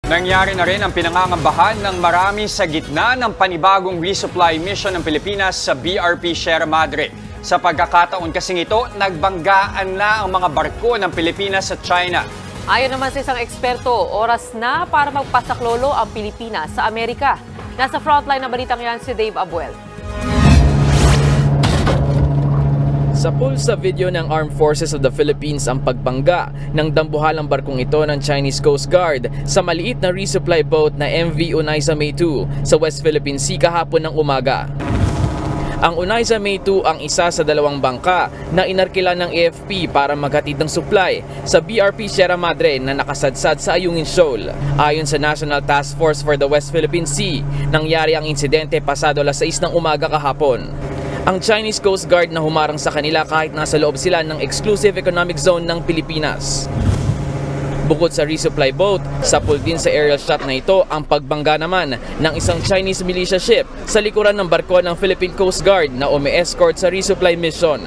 Nangyari na rin ang pinangangambahan ng marami sa gitna ng panibagong resupply mission ng Pilipinas sa BRP Sierra Madre. Sa pagkakataon kasing ito, nagbanggaan na ang mga barko ng Pilipinas sa China. Ayon naman sa isang eksperto, oras na para magpasaklolo ang Pilipinas sa Amerika. Nasa frontline na balitang yan si Dave Abuel. Sa pulsa video ng Armed Forces of the Philippines ang pagbangga ng dambuhalang barkong ito ng Chinese Coast Guard sa maliit na resupply boat na MV Oneida May 2 sa West Philippine Sea kahapon ng umaga. Ang Oneida May 2 ang isa sa dalawang bangka na inarkila ng AFP para maghatid ng supply sa BRP Sierra Madre na nakasadsad sa Ayungin Shoal. Ayon sa National Task Force for the West Philippine Sea, nangyari ang insidente pasado alas 6 ng umaga kahapon. Ang Chinese Coast Guard na humarang sa kanila kahit nasa loob sila ng Exclusive Economic Zone ng Pilipinas. Bukod sa resupply boat, sapul din sa aerial shot na ito ang pagbangga naman ng isang Chinese militia ship sa likuran ng barko ng Philippine Coast Guard na umi-escort sa resupply mission.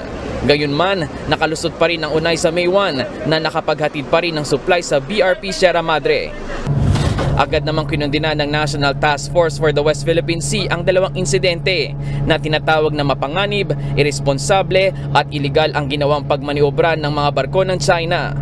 Gayunman, nakalusot pa rin ang Oneida May 1 na nakapaghatid pa rin ng supply sa BRP Sierra Madre. Agad namang kinundina ng National Task Force for the West Philippine Sea ang dalawang insidente na tinatawag na mapanganib, irresponsable at iligal ang ginawang pagmaniobra ng mga barko ng China.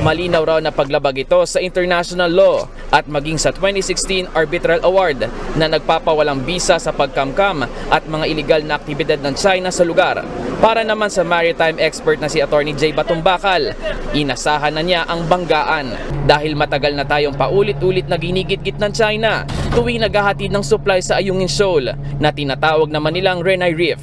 Malinaw raw na paglabag ito sa international law at maging sa 2016 Arbitral Award na nagpapawalang bisa sa pagkamkam at mga iligal na aktibidad ng China sa lugar. Para naman sa maritime expert na si Attorney Jay Batumbakal, inasahan na niya ang banggaan dahil matagal na tayong paulit-ulit na ginigit-git ng China tuwing naghahatid ng supply sa Ayungin Shoal na tinatawag naman nilang Renai Reef.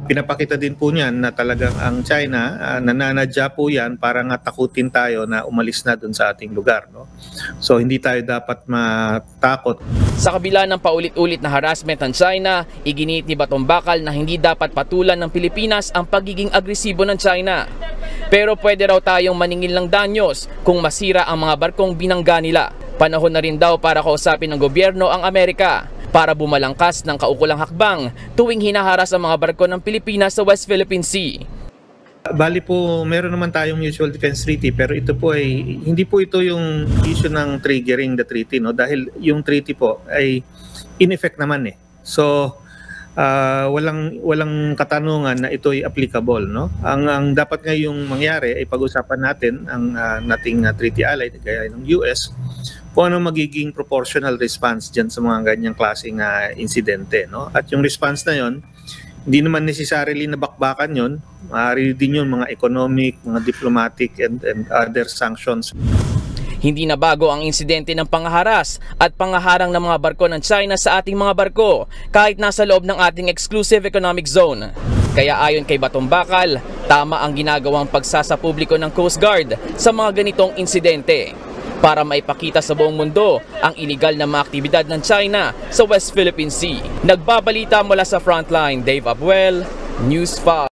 Pinapakita din po niyan na talagang ang China, nananadya po yan para nga takutin tayo na umalis na dun sa ating lugar. No? So hindi tayo dapat matakot. Sa kabila ng paulit-ulit na harassment ng China, iginiit ni Batumbakal na hindi dapat patulan ng Pilipinas ang pagiging agresibo ng China. Pero pwede raw tayong maningil ng danyos kung masira ang mga barkong binangga nila. Panahon na rin daw para kausapin ng gobyerno ang Amerika para bumalangkas ng kaukulang hakbang tuwing hinaharas ang mga barko ng Pilipinas sa West Philippine Sea. Bali po, meron naman tayong Mutual Defense Treaty pero ito po ay hindi po ito yung issue ng triggering the treaty, no? Dahil yung treaty po ay in effect naman eh. So walang katanungan na ito ay applicable, no? Ang dapat ngayong mangyari ay pag-usapan natin ang nating treaty ally gaya ng US kung ano magiging proportional response dyan sa mga ganyang klaseng insidente, no? At yung response na yon, hindi naman necessarily na bakbakan yon, maaari din yun mga economic, mga diplomatic and other sanctions. Hindi na bago ang insidente ng pangharas at panghaharang ng mga barko ng China sa ating mga barko kahit nasa loob ng ating Exclusive Economic Zone. Kaya ayon kay Batumbakal, tama ang ginagawang pagsasapubliko ng Coast Guard sa mga ganitong insidente para maipakita sa buong mundo ang iligal na mga aktibidad ng China sa West Philippine Sea. Nagbabalita mula sa frontline, Dave Abuel, News 5.